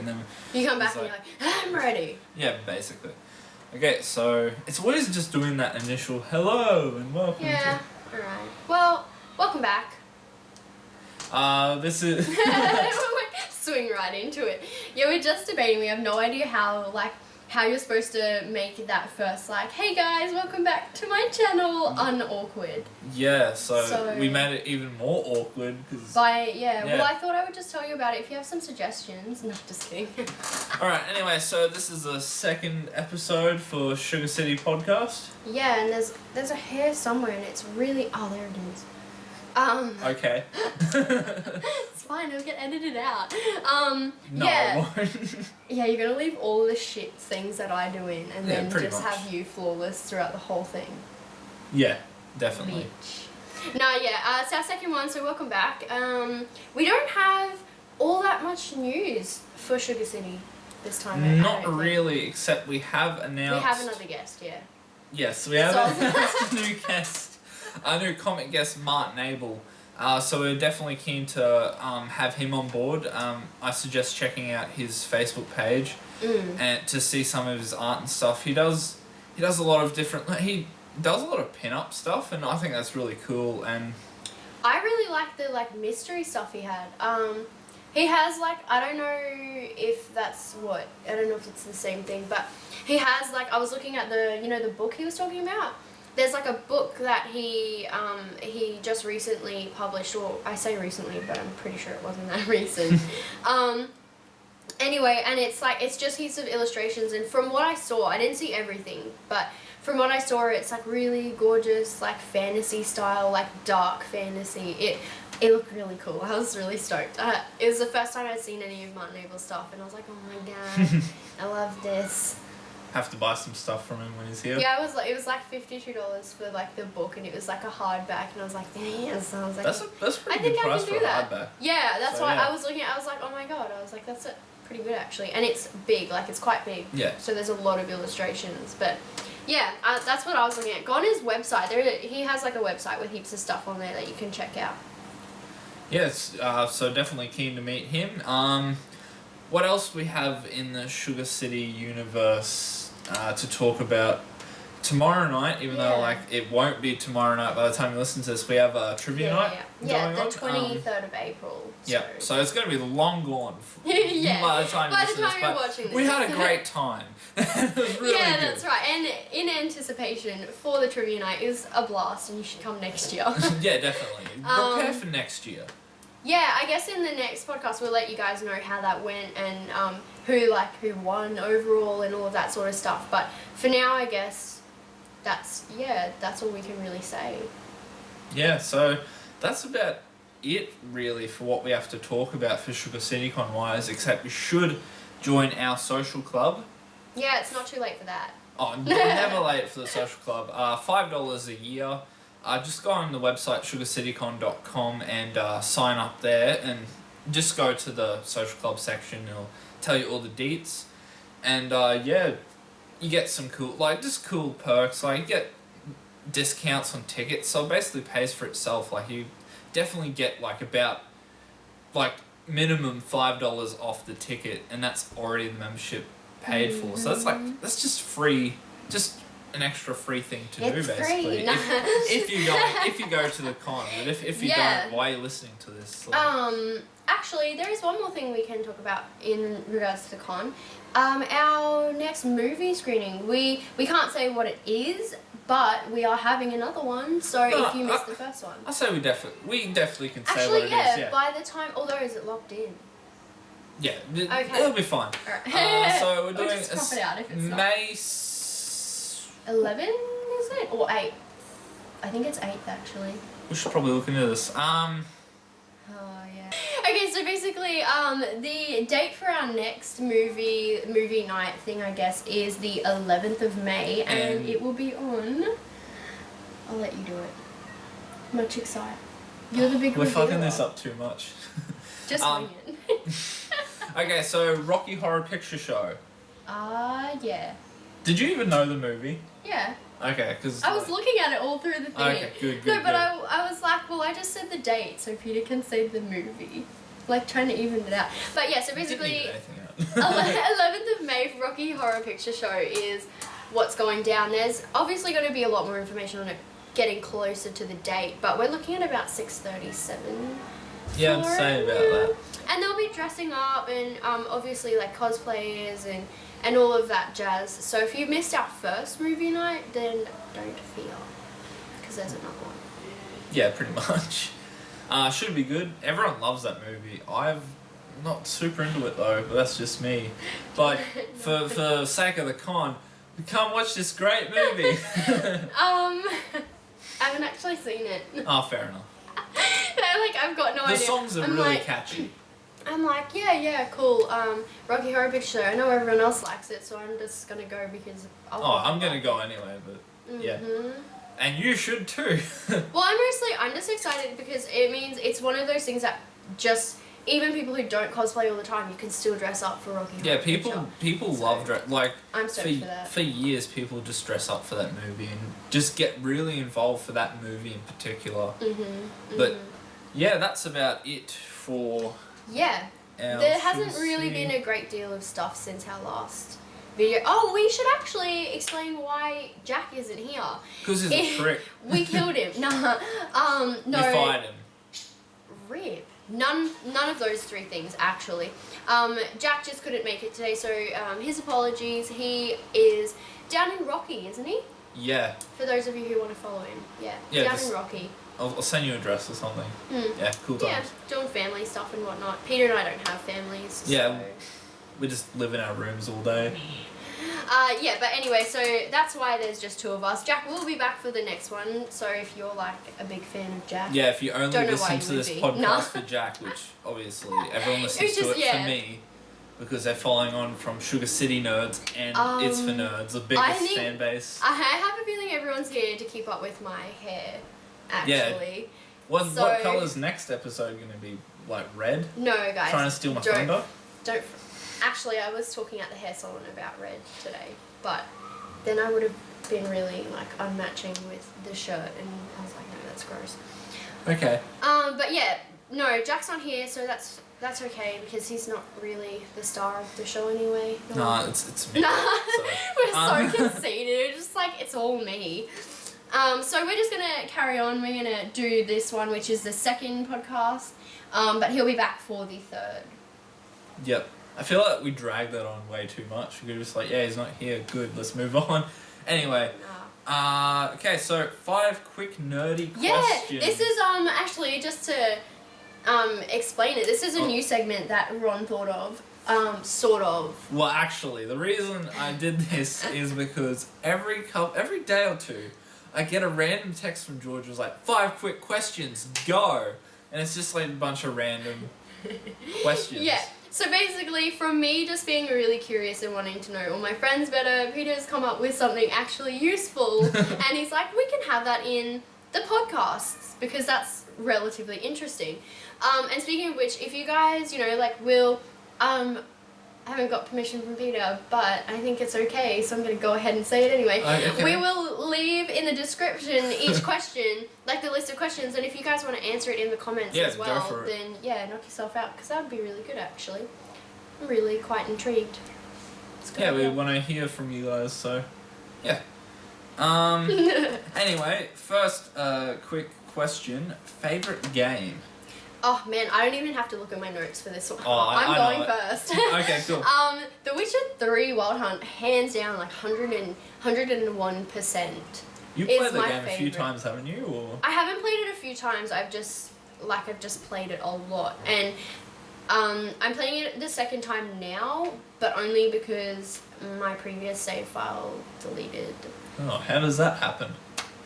And then you come back and you're like, I'm ready. Yeah, basically. Okay, so it's always just doing that initial hello and welcome. Yeah, alright. Well, welcome back. This is... Swing right into it. Yeah, we're just debating. We have no idea how you're supposed to make that first, hey guys, welcome back to my channel, unawkward. Yeah, so we made it even more awkward because... Yeah, well, I thought I would just tell you about it if you have some suggestions. No, just kidding. Alright, anyway, so this is the second episode for Sugar City Podcast. Yeah, and there's a hair somewhere and it's really... Oh, there it is. Okay. It's fine, it'll get edited out. No, yeah. it won't. Yeah, you're gonna leave all the shit things that I do in and then just much. have you flawless throughout the whole thing. Yeah, definitely. Bitch. No, yeah, it's our second one, so welcome back. We don't have all that much news for Sugar City this time. Not really, except we have announced... We have another guest, yeah. Yes, we have announced a new guest. A new comic guest, Martin Abel. So we're definitely keen to have him on board. I suggest checking out his Facebook page and to see some of his art and stuff. He does a lot of different... He does a lot of pin-up stuff, and I think that's really cool. And I really like the mystery stuff he had. He has I don't know if that's what... I don't know if it's the same thing, but he has I was looking at the book he was talking about. There's a book that he just recently published, or I say recently, but I'm pretty sure it wasn't that recent. Anyway, and it's just heaps of illustrations, and from what I saw, I didn't see everything, but from what I saw, it's really gorgeous, fantasy style, dark fantasy. It looked really cool. I was really stoked. It was the first time I'd seen any of Martin Abel's stuff, and I was like, oh my god, I love this. have to buy some stuff from him when he's here. Yeah, it was $52 for the book, and it was a hardback, and I was like, damn. So I was like, that's a pretty good price for a hardback. Yeah, that's why I was looking at. I was like, oh my god. I was like, that's pretty good actually, and it's big. It's quite big. Yeah. So there's a lot of illustrations, but yeah, that's what I was looking at. Go on his website. He has a website with heaps of stuff on there that you can check out. Yes. So definitely keen to meet him. What else we have in the Sugar City universe to talk about tomorrow night, even though it won't be tomorrow night by the time you listen to this, we have a trivia night going on. The 23rd of April. So. Yeah, so it's going to be long gone by the time you're watching this. We had a great time. It was really good. That's right. And in anticipation for the trivia night, it was a blast, and you should come next year. Yeah, definitely. Prepare for next year. Yeah, I guess in the next podcast we'll let you guys know how that went and who won overall and all of that sort of stuff. But for now, I guess that's all we can really say. Yeah, so that's about it really for what we have to talk about for Sugar City Con wise, except you should join our social club. Yeah, it's not too late for that. Oh, never late for the social club. $5 a year. Just go on the website sugarcitycon.com and sign up there, and just go to the social club section. It'll tell you all the deets, and you get some cool cool perks. You get discounts on tickets, so it basically pays for itself. You definitely get about minimum $5 off the ticket, and that's already the membership paid for. So that's just free, just an extra free thing to do basically. If you go to the con, but if you don't, why are you listening to this? Actually, there is one more thing we can talk about in regards to the con. Our next movie screening, we can't say what it is, but we are having another one. So if you missed the first one, I say we definitely can say actually, what it is. Yeah. By the time, although is it locked in? Yeah, it'll be fine. Right. So we're doing just crop it out if it's May 11, is it? Or 8? I think it's 8th actually. We should probably look into this. Oh yeah. Okay, so basically, the date for our next movie night thing, I guess, is the 11th of May, and it will be on. I'll let you do it. Much excited. You're the big. We're fucking this up too much. Just wing it. Okay, so Rocky Horror Picture Show. Yeah. Did you even know the movie? Yeah. Okay, because... I was looking at it all through the thing. Okay, good. No, but I was like, well, I just said the date so Peter can say the movie. Trying to even it out. But yeah, so basically... Didn't even anything out. out. 11th of May for Rocky Horror Picture Show is what's going down. There's obviously going to be a lot more information on it getting closer to the date, but we're looking at about 6:37. Yeah, I'd say about that. And they'll be dressing up and obviously like cosplayers and all of that jazz. So if you missed our first movie night, then don't fear, because there's another one. Yeah, pretty much. Should be good. Everyone loves that movie. I'm not super into it though, but that's just me. But for the sake of the con, come watch this great movie. I haven't actually seen it. Oh, fair enough. I've got no idea. The songs are really catchy. I'm like, yeah, cool. Rocky Horror Picture Show. I know everyone else likes it, so I'm just gonna go because I'm gonna go anyway, but yeah. And you should too. Well, I'm just excited because it means it's one of those things that just even people who don't cosplay all the time, you can still dress up for Rocky Horror Picture. people love like I'm stoked for that. For years, people just dress up for that movie and just get really involved for that movie in particular. But yeah, that's about it for. Yeah, there hasn't really been a great deal of stuff since our last video. Oh, we should actually explain why Jack isn't here. Because he's a prick. We killed him. No. We fired him. Rip. None of those three things, actually. Jack just couldn't make it today, so his apologies. He is down in Rocky, isn't he? Yeah. For those of you who want to follow him. Yeah down in Rocky. I'll send you an address or something. Yeah, cool times. Yeah, doing family stuff and whatnot. Peter and I don't have families. Yeah, so. we just live in our rooms all day. Yeah, but anyway, so that's why there's just two of us. Jack will be back for the next one, so if you're like a big fan of Jack. Yeah, if you only listen to this podcast for Jack, which obviously everyone listens to it for me, because they're following on from Sugar City Nerds and It's for Nerds, the biggest fan base. I have a feeling everyone's here to keep up with my hair, actually. Yeah. What colour's next episode going to be? Like red? No, guys. Trying to steal my thunder? Don't. Actually, I was talking at the hair salon about red today, but then I would have been really like unmatching with the shirt, and I was like, no, that's gross. Okay. But yeah, no, Jack's not here, so that's okay because he's not really the star of the show anyway. No, it's me. We're so conceited. Just like it's all me. So we're just gonna carry on. We're gonna do this one, which is the second podcast. But he'll be back for the third. Yep. I feel like we dragged that on way too much. We were just like, yeah, he's not here. Good, let's move on. Anyway. Okay, so 5 quick nerdy questions. Yeah, this is actually just to explain it. This is a new segment that Ron thought of. Sort of. Well, actually, the reason I did this is because every day or two, I get a random text from George. It was like 5 quick questions, go, and it's just like a bunch of random questions. Yeah. So basically, from me just being really curious and wanting to know all my friends better, Peter's come up with something actually useful, and he's like, we can have that in the podcasts because that's relatively interesting. And speaking of which, if you guys, will, I haven't got permission from Peter, but I think it's okay, so I'm going to go ahead and say it anyway. Okay. We will leave in the description each question, like the list of questions, and if you guys want to answer it in the comments as well, then knock yourself out, because that would be really good actually. I'm really quite intrigued. Yeah, we want to hear from you guys, so yeah. Anyway, first quick question, favourite game? Oh man, I don't even have to look at my notes for this one. Oh, I'm going first. Okay, cool. The Witcher 3 Wild Hunt, hands down, like 101%. You played the game a few times, haven't you? Or? I haven't played it a few times. I've just played it a lot, and I'm playing it the second time now, but only because my previous save file deleted. Oh, how does that happen?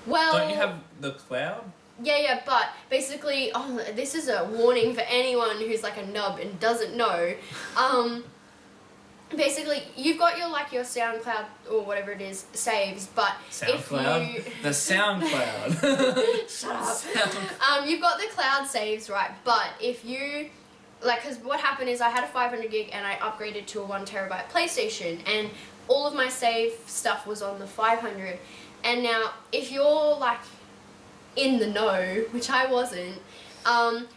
Well, don't you have the cloud? Yeah, but basically, this is a warning for anyone who's like a nub and doesn't know. Basically, you've got your SoundCloud or whatever it is saves, but SoundCloud? if you the SoundCloud. Shut up. You've got the cloud saves, right? But if you because what happened is I had a 500 gig and I upgraded to a 1 terabyte PlayStation, and all of my save stuff was on the 500. And now, if you're in the know, which I wasn't,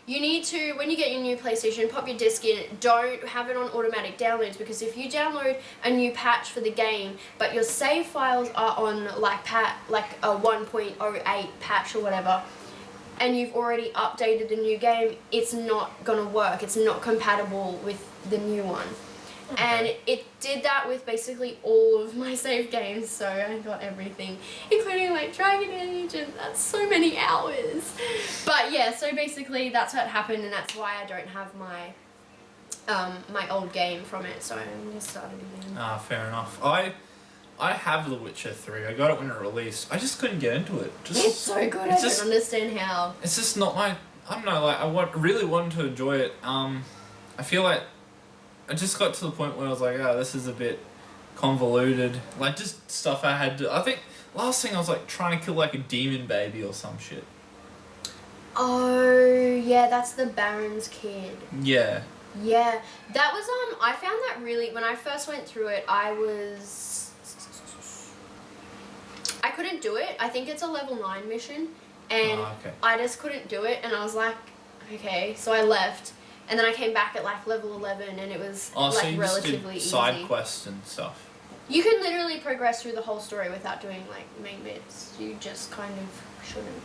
You need to, when you get your new PlayStation, pop your disc in. Don't have it on automatic downloads, because if you download a new patch for the game, but your save files are on like a 1.08 patch or whatever, and you've already updated the new game, it's not gonna work. It's not compatible with the new one. Okay. And it did that with basically all of my save games, so I got everything, including like Dragon Age, and that's so many hours. But yeah, so basically that's what happened, and that's why I don't have my my old game from it, so I'm just started again. Ah, fair enough. I have The Witcher 3. I got it when it released. I just couldn't get into it. It's so good. I don't understand how. It's just not my. I don't know. Like really wanted to enjoy it. I feel like I just got to the point where I was like, oh, this is a bit convoluted. Like, just stuff I had to... I think last thing I was like trying to kill like a demon baby or some shit. Oh, yeah, that's the Baron's kid. Yeah. Yeah, that was, I found that really, when I first went through it, I couldn't do it. I think it's a level 9 mission, and okay. I just couldn't do it, and I was like, okay, so I left. And then I came back at like level 11, and it was so you relatively just did easy. side quests and stuff. You can literally progress through the whole story without doing like main bits. You just kind of shouldn't.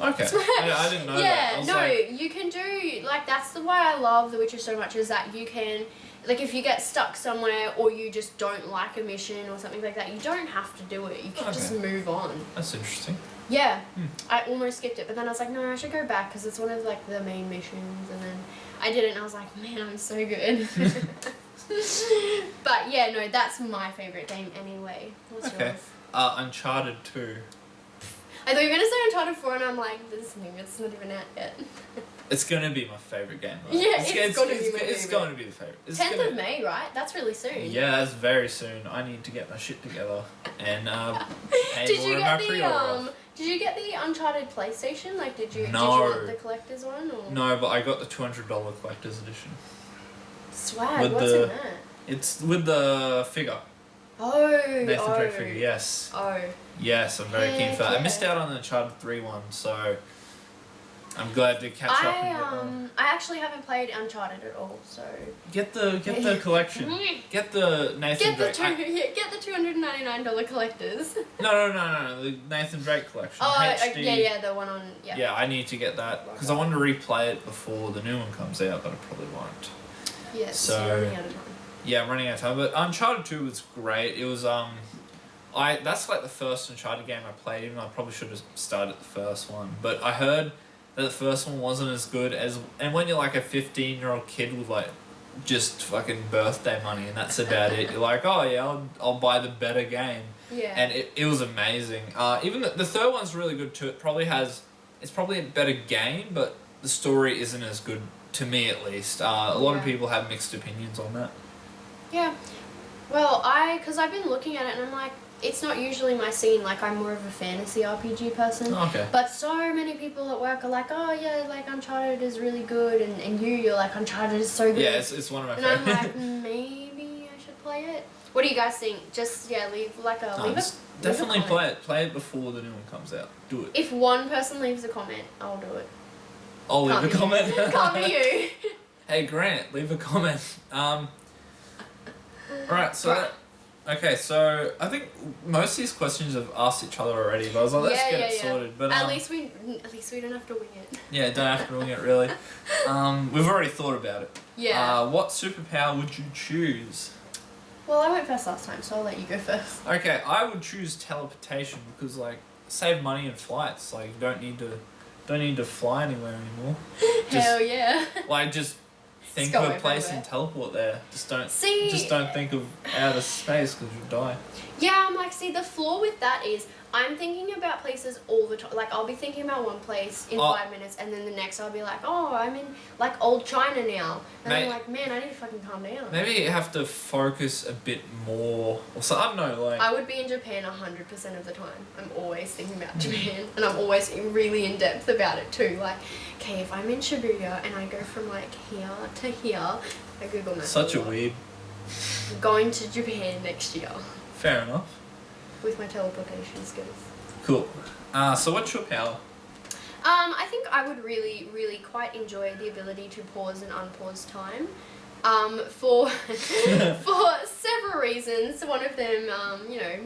Okay. I didn't know that. Yeah, no, you can do like that's why I love The Witcher so much, is that you can, like, if you get stuck somewhere or you just don't like a mission or something like that, you don't have to do it. You can just move on. That's interesting. Yeah, I almost skipped it, but then I was like, no, I should go back because it's one of like the main missions, and then I did it, and I was like, man, I'm so good. But yeah, no, that's my favourite game anyway. What's yours? Uncharted 2. I thought you were going to say Uncharted 4, and I'm like, it's not even out yet. It's going to be my favourite game, though. Yeah, it's going to be my favourite. It's going to be the favourite. 10th of May, right? That's really soon. Yeah, that's very soon. I need to get my shit together and pay Did more you of get my pre-order. Did you get the Uncharted PlayStation? Like, did you want the collector's one? Or? No, but I got the $200 collector's edition. Swag, what's in that? It's with the figure. Oh, Nathan Drake figure, yes. Oh. Yes, I'm very keen for that. I missed out on the Uncharted 3 one, so I'm glad to catch up and get one. I actually haven't played Uncharted at all, so... Get the collection. Get the Nathan Drake. Get the $299 collectors. No, the Nathan Drake collection. Oh, HD. yeah, the one on... Yeah, yeah, I need to get that, because I want to replay it before the new one comes out, but I probably won't. Yeah, so you're running out of time. Yeah, I'm running out of time, but Uncharted 2 was great. It was, that's like the first Uncharted game I played, even though I probably should have started the first one. But I heard that the first one wasn't as good as... And when you're like a 15-year-old kid with like just fucking birthday money and that's about it, you're like, oh yeah, I'll buy the better game. Yeah. And it was amazing. Even the third one's really good too. It's probably a better game, but the story isn't as good, to me at least. A lot of people have mixed opinions on that. Yeah. Well, because I've been looking at it and I'm like, it's not usually my scene. Like, I'm more of a fantasy RPG person. Oh, okay. But so many people at work are like, oh yeah, like Uncharted is really good, and you're like, Uncharted is so good. Yeah, it's one of my favorites. And favorites. I'm like, maybe I should play it. What do you guys think? Just leave definitely play it. Play it before the new one comes out. Do it. If one person leaves a comment, I'll do it. I'll leave a comment. Can't be you. Hey Grant, leave a comment. Alright, so okay, so I think most of these questions have asked each other already, but I was like, let's get it sorted. But at least we don't have to wing it. Yeah, don't have to wing it really. We've already thought about it. Yeah. What superpower would you choose? Well, I went first last time, so I'll let you go first. Okay, I would choose teleportation because like save money in flights. Like you don't need to fly anywhere anymore. Hell yeah. Like just think of a place and teleport there. Just don't think of outer space because you'll die. Yeah, I'm like, see, the flaw with that is I'm thinking about places all the time. Like, I'll be thinking about one place in 5 minutes, and then the next I'll be like, oh, I'm in, like, old China now. And I'm like, man, I need to fucking calm down. Maybe you have to focus a bit more. Or so, I don't know, like... I would be in Japan 100% of the time. I'm always thinking about Japan, and I'm always really in-depth about it, too. Like, okay, if I'm in Shibuya, and I go from, like, here to here, I Google Maps. Such a weeb. I'm going to Japan next year. Fair enough. With my teleportation skills. Cool. So what's your power? I think I would really, really quite enjoy the ability to pause and unpause time. For for several reasons. One of them,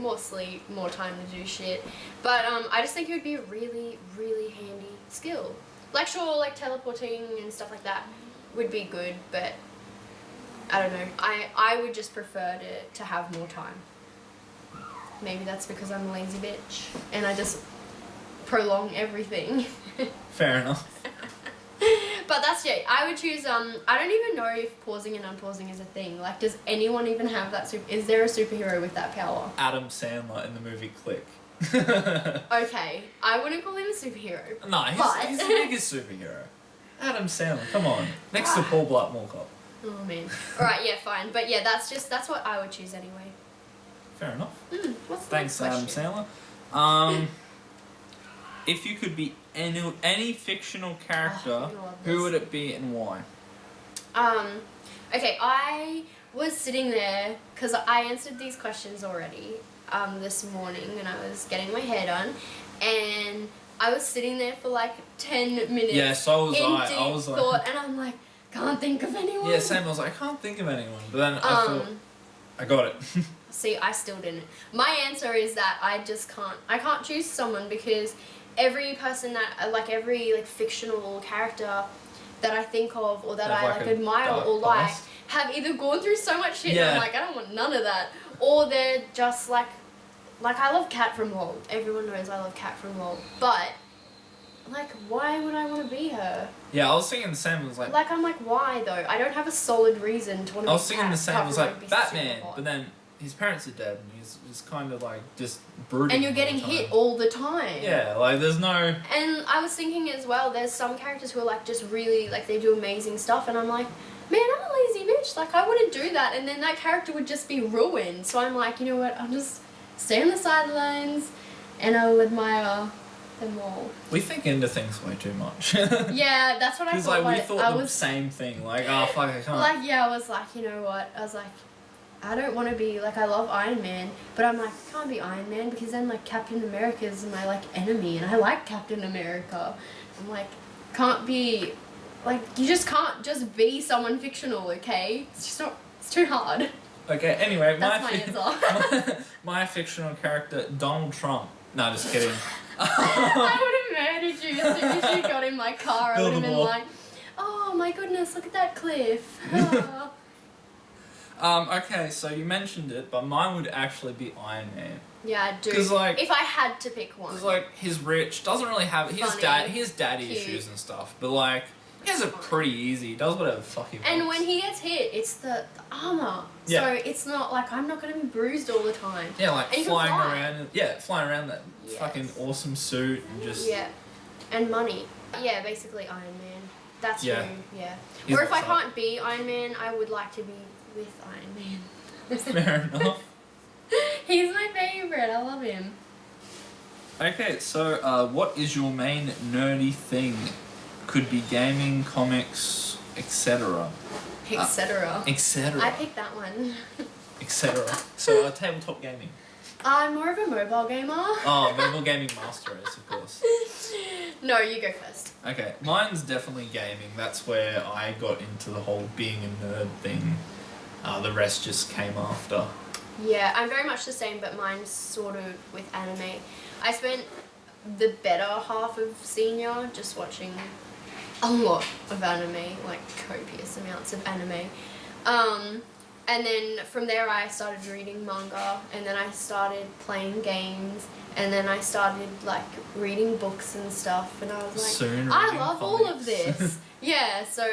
more sleep, more time to do shit. But I just think it would be a really, really handy skill. Like sure, like teleporting and stuff like that would be good, but I don't know. I would just prefer to have more time. Maybe that's because I'm a lazy bitch and I just prolong everything. Fair enough. But that's it. I would choose. I don't even know if pausing and unpausing is a thing. Like, does anyone even have that? Is there a superhero with that power? Adam Sandler in the movie Click. Okay, I wouldn't call him a superhero. No, he's the biggest superhero. Adam Sandler, come on. Next to Paul Blart Mall Cop. Oh man. Alright, yeah, fine. But yeah, that's what I would choose anyway. Fair enough. What's the Thanks, next Adam question? Sandler. If you could be any fictional character, who would it be and why? Okay, I was sitting there because I answered these questions already this morning when I was getting my hair done, and I was sitting there for like 10 minutes. Yeah, so was in I. deep I was like, thought, and I'm like, can't think of anyone. yeah, same. I was like, I can't think of anyone, but then I thought, I got it. See, I still didn't. My answer is that I can't choose someone because every person that, every fictional character that I think of or that I admire or like have either gone through so much shit and I'm like, I don't want none of that, or they're just like I love Kat from LOL. Everyone knows I love Kat from LOL, but why would I want to be her? Yeah, I was thinking the same. I was like, I'm like, why though? I don't have a solid reason to want to be I was thinking Kat, the same. I was like, Batman, but then his parents are dead and he's kind of just brooding. and you're getting hit all the time. Yeah, there's no. And I was thinking as well, there's some characters who are just really they do amazing stuff, and I'm like, man, I'm a lazy bitch. I wouldn't do that, and then that character would just be ruined. So I'm like, you know what? I'll just stay on the sidelines, and I'll admire them all. We think into things way too much. Yeah, that's what I thought. Because we thought the same thing. Oh fuck, I can't. I was like, you know what? I was like, I don't want to be I love Iron Man, but I'm like, I can't be Iron Man because then Captain America is my enemy, and I like Captain America. I'm like, can't be you just can't just be someone fictional, okay? It's just not. It's too hard. Okay. Anyway, that's my answer. my fictional character, Donald Trump. No, just kidding. I would have murdered you as soon as you got in my car. I would have been like, oh my goodness, look at that cliff. Okay, so you mentioned it, but mine would actually be Iron Man. Yeah, I do. Because if I had to pick one. Because he's rich, doesn't really have he has daddy cute issues and stuff, but he has it pretty easy. He does whatever the fuck he wants. And when he gets hit, it's the armor. Yeah. So it's not I'm not gonna be bruised all the time. Yeah, and flying around. Yeah, flying around that fucking awesome suit and just. Yeah, and money. Yeah, basically Iron Man. That's who. Yeah. He's or if I can't be Iron Man, I would like to be with Iron Man. Fair enough. He's my favorite. I love him. Okay, so what is your main nerdy thing? Could be gaming, comics, etc. Etc. Etc. I picked that one. Etc. So tabletop gaming. I'm more of a mobile gamer. Oh, mobile gaming master race, of course. No, you go first. Okay, mine's definitely gaming. That's where I got into the whole being a nerd thing. The rest just came after. Yeah, I'm very much the same, but mine's sort of with anime. I spent the better half of senior just watching a lot of anime, copious amounts of anime. And then from there I started reading manga, and then I started playing games, and then I started reading books and stuff, and I was like, I love all of this. Yeah, so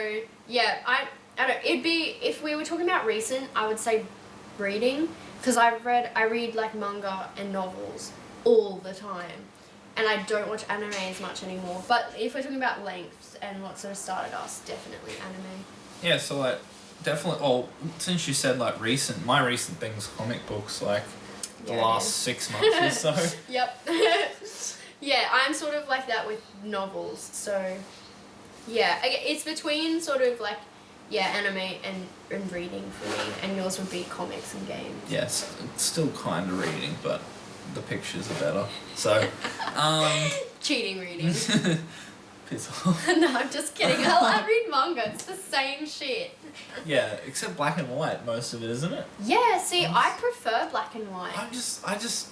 yeah, I don't, it'd be, if we were talking about recent, I would say reading, because I read manga and novels all the time, and I don't watch anime as much anymore. But if we're talking about length and what sort of started us, definitely anime. Yeah, so definitely. Oh, since you said recent, my recent thing's comic books. The last 6 months or so. Yep. Yeah, I'm sort of like that with novels. So yeah, it's between sort of anime and reading for me, and yours would be comics and games. Yes, it's still kind of reading, but the pictures are better. So, cheating reading. Piss off. No, I'm just kidding. I read manga. It's the same shit. Yeah, except black and white, most of it, isn't it? Yeah, see, I prefer black and white. I just.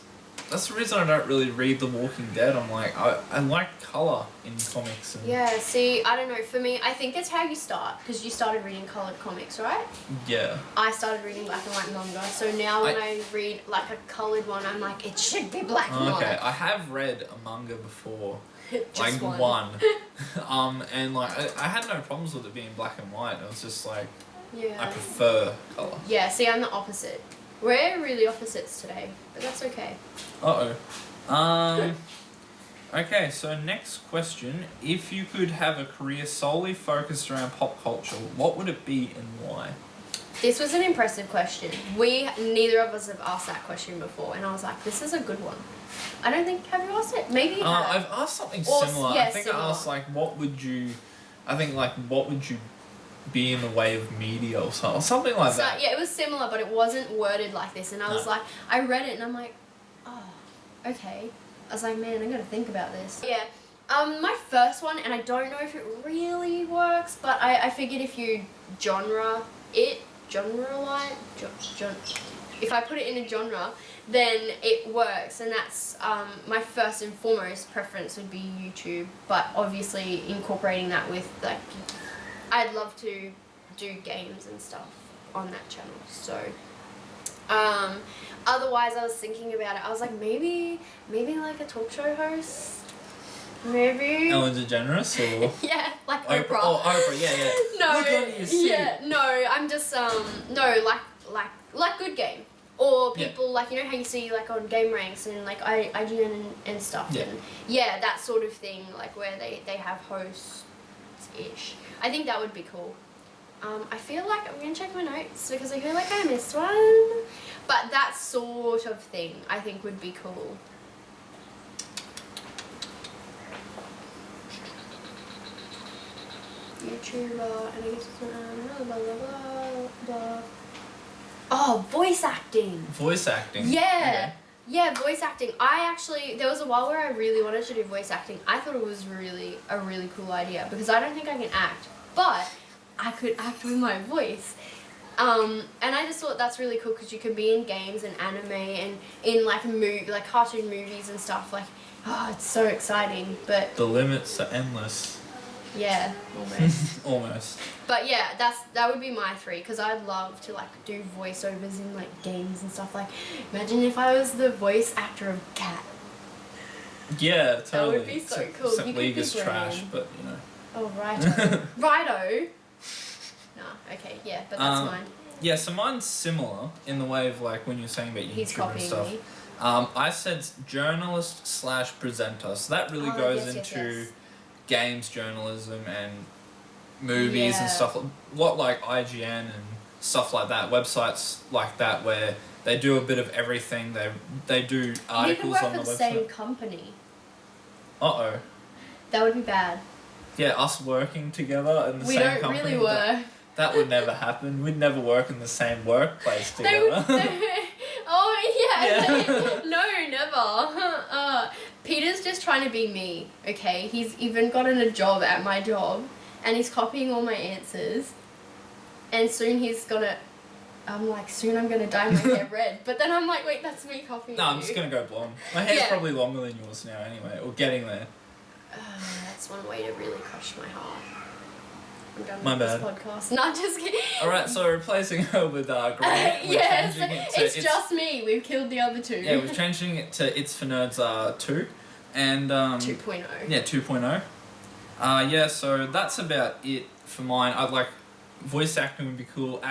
That's the reason I don't really read The Walking Dead. I'm like, I like colour in comics. And Yeah, see, I don't know. For me, I think that's how you start. Because you started reading coloured comics, right? Yeah. I started reading black and white manga. So now when I read like a coloured one, I'm like, it should be black and Okay, white. I have read a manga before. Just like one. And like, I had no problems with it being black and white. It was just like, Yeah. I prefer colour. Yeah, see, I'm the opposite. We're really opposites today, but that's okay. Okay, so next question. If you could have a career solely focused around pop culture, what would it be and why? This was an impressive question. Neither of us have asked that question befefore, and I was like, this is a good one. I don't think, have you asked it? Maybe you have. I've asked something Or, similar. yeah, I think similar. I asked like, what would you be in the way of media or something like that. Yeah, it was similar, but it wasn't worded like this, and I was like, I read it, and I'm like, oh, okay. I was like, man, I gotta think about this. Yeah. My first one, and I don't know if it really works, but I figured if you if I put it in a genre, then it works, and that's my first and foremost preference would be YouTube, but obviously incorporating that with like, I'd love to do games and stuff on that channel. So, otherwise I was thinking about it. I was like, maybe like a talk show host. Maybe. Ellen DeGeneres or Yeah, like Oprah. Oprah. Oh, Oprah. Yeah. No. Look on your seat. Yeah. No. I'm just like Good Game. Or people like, you know how you see like on Game Ranks and like IGN and stuff. Yeah. And yeah, that sort of thing, like where they have hosts-ish. I think that would be cool. I feel like I'm going to check my notes because I feel like I missed one. But that sort of thing I think would be cool. YouTuber, and I guess it's blah, blah, blah, blah. Oh, voice acting. Voice acting. Yeah. Okay. Yeah, voice acting. There was a while where I really wanted to do voice acting. I thought it was a really cool idea because I don't think I can act, but I could act with my voice. And I just thought that's really cool because you could be in games and anime and in like cartoon movies and stuff. Like, oh, it's so exciting. But The limits are endless. yeah, almost. Almost. But yeah, that would be my three because I'd love to like do voiceovers in like games and stuff. Like, imagine if I was the voice actor of Cat. Yeah, totally. That would be so cool. Except You could League be is trash, Bran. but you know. Oh, righto. Righto. Nah, okay, yeah, but that's mine. Yeah, so mine's similar in the way of like when you're saying about He's YouTube and copying stuff. me. I said journalist / presenter, so that really goes into games journalism and movies and stuff. What like IGN and stuff like that, websites like that where they do a bit of everything. They do articles you could work on for the the website. same company. Uh-oh. That would be bad. Yeah, us working together in the We same don't company. really work. That would never happen. We'd never work in the same workplace They together. would, oh yeah. Yeah. No, never. Peter's just trying to be me. Okay, he's even gotten a job at my job, and he's copying all my answers. And soon soon I'm gonna dye my hair red. But then I'm like, wait, that's me copying. No, I'm you. just gonna go blonde. My hair's probably longer than yours now anyway, or getting there. That's one way to really crush my heart. I'm done My with bad. this podcast. Not just kidding. Alright, so repling her with Grant, we're Yes, changing it it's to just me. We've killed the other two. Yeah, we're changing it to It's for Nerds 2. And 2.0. Yeah, 2.0. Yeah, so that's about it for mine. I'd like voice acting would be cool.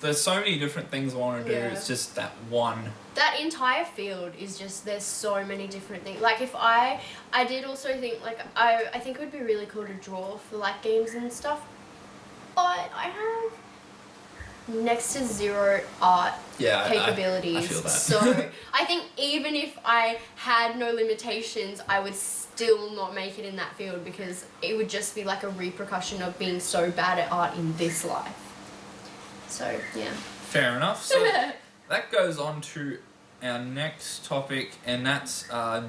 There's so many different things I want to do. Yeah. It's just that one. That entire field is just, there's so many different things. Like if I did also think, like, I think it would be really cool to draw for like games and stuff. But I have next to zero art capabilities. I feel that. So I think even if I had no limitations, I would still not make it in that field because it would just be like a repercussion of being so bad at art in this life. So, yeah. Fair enough. So that goes on to our next topic, and that's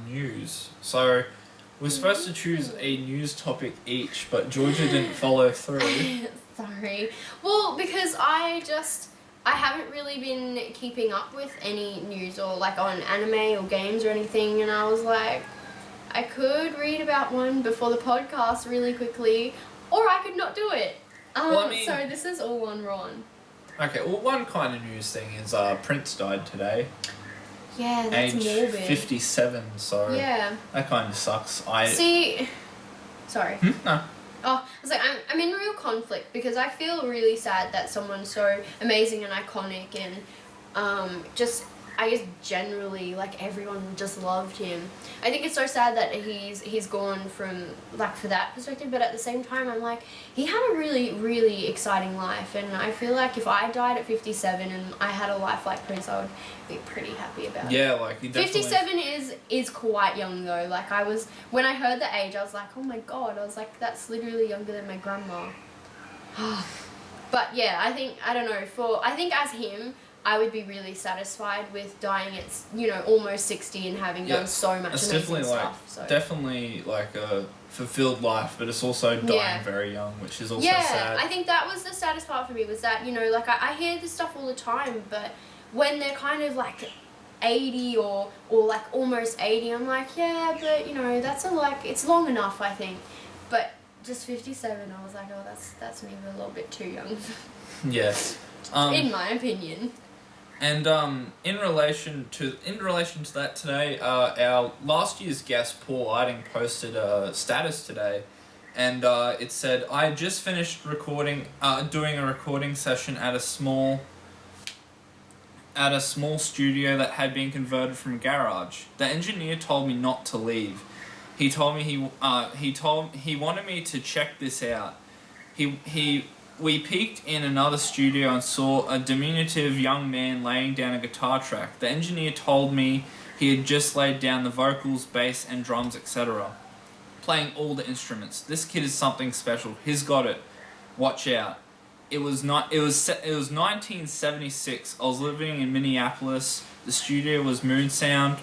news. So We're supposed to choose a news topic each, but Georgia didn't follow through. Sorry. Well, because I haven't really been keeping up with any news or like on anime or games or anything, and I was like, I could read about one before the podcast really quickly, or I could not do it. Well, I mean- So this is all one wrong. Okay, well, one kind of news thing is Prince died today, Yeah, that's age morbid. 57. So Yeah. that kind of sucks. See, sorry. No. Oh, I was like, I'm in real conflict because I feel really sad that someone so amazing and iconic and just, I guess generally, like, everyone just loved him. I think it's so sad that he's gone from, like, for that perspective, but at the same time, I'm like, he had a really, really exciting life, and I feel like if I died at 57 and I had a life like Prince, I would be pretty happy about it. Yeah, like he definitely. 57 is quite young though. Like when I heard the age, I was like, oh my god. I was like, that's literally younger than my grandma. But yeah, I think as him, I would be really satisfied with dying at almost 60 and having done so much It's amazing definitely stuff. definitely like a fulfilled life, but it's also dying very young, which is also sad. I think that was the saddest part for me, was that like I hear this stuff all the time, but when they're kind of like 80 or like almost 80, I'm like, yeah, but that's it's long enough, I think. But just 57, I was like, oh, that's maybe a little bit too young. Yes. In my opinion. And in relation to that today, our last year's guest Paul Iding posted a status today, and it said, I just finished doing a recording session at a small studio that had been converted from a garage. The engineer told me not to leave. He told me he wanted me to check this out. We peeked in another studio and saw a diminutive young man laying down a guitar track. The engineer told me he had just laid down the vocals, bass, and drums, etc., playing all the instruments. This kid is something special. He's got it. Watch out. It was 1976. I was living in Minneapolis. The studio was Moon Sound.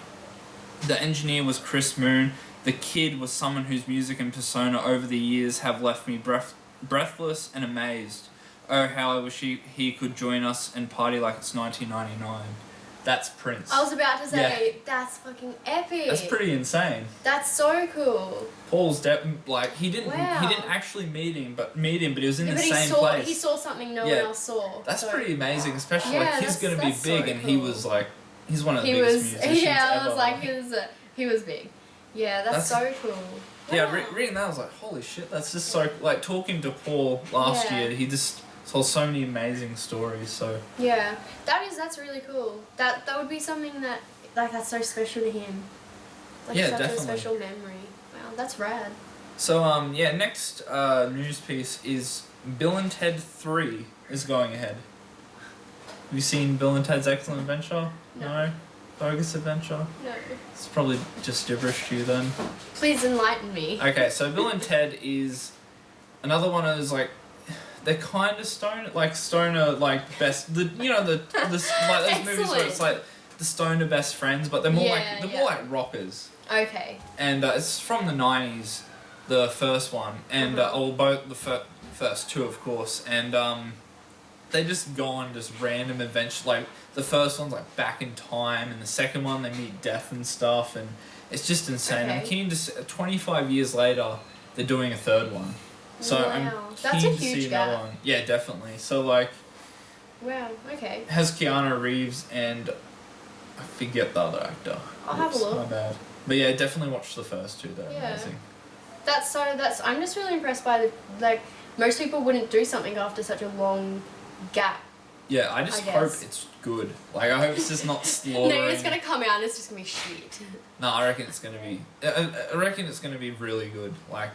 The engineer was Chris Moon. The kid was someone whose music and persona over the years have left me breathless and amazed. Oh, how I wish he could join us and party like it's 1999. That's Prince. I was about to say, that's fucking epic. That's pretty insane. That's so cool. Paul's he didn't actually meet him, but he was in the same place. He saw something no one else saw. That's pretty amazing, especially he's gonna be big, and he was he's one of the biggest musicians ever. I was like, he was big. Yeah, that's so cool. Yeah, reading that, I was like, holy shit, that's just so... Like, talking to Paul last year, he just told so many amazing stories, so... Yeah, that's really cool. That would be something that, that's so special to him. Such a special memory. Wow, that's rad. So, next news piece is Bill and Ted 3 is going ahead. Have you seen Bill and Ted's Excellent Adventure? No? Bogus Adventure? No. It's probably just gibberish to you then. Please enlighten me. Okay, so Bill and Ted is another one of those they're kind of stoner best those movies where it's like the stoner best friends, but they're more like rockers. Okay. And it's from the 90s, the first one, and both the first two, of course, and they just go on just random adventures. Like the first one's like back in time, and the second one they meet death and stuff, and it's just insane. Okay. I'm keen to 25 years later, they're doing a third one, so I'm That's keen a to huge see gap. another one. Yeah, definitely. So Wow. Okay. has Keanu Reeves and I forget the other actor. I'll have a look. My bad. But yeah, definitely watch the first two. They're amazing. I'm just really impressed by most people wouldn't do something after such a long gap. Yeah, I just hope it's good. I hope it's just not slaughtering. No, it's gonna come out and it's just gonna be shit. No, I reckon it's gonna be. I reckon it's gonna be really good. I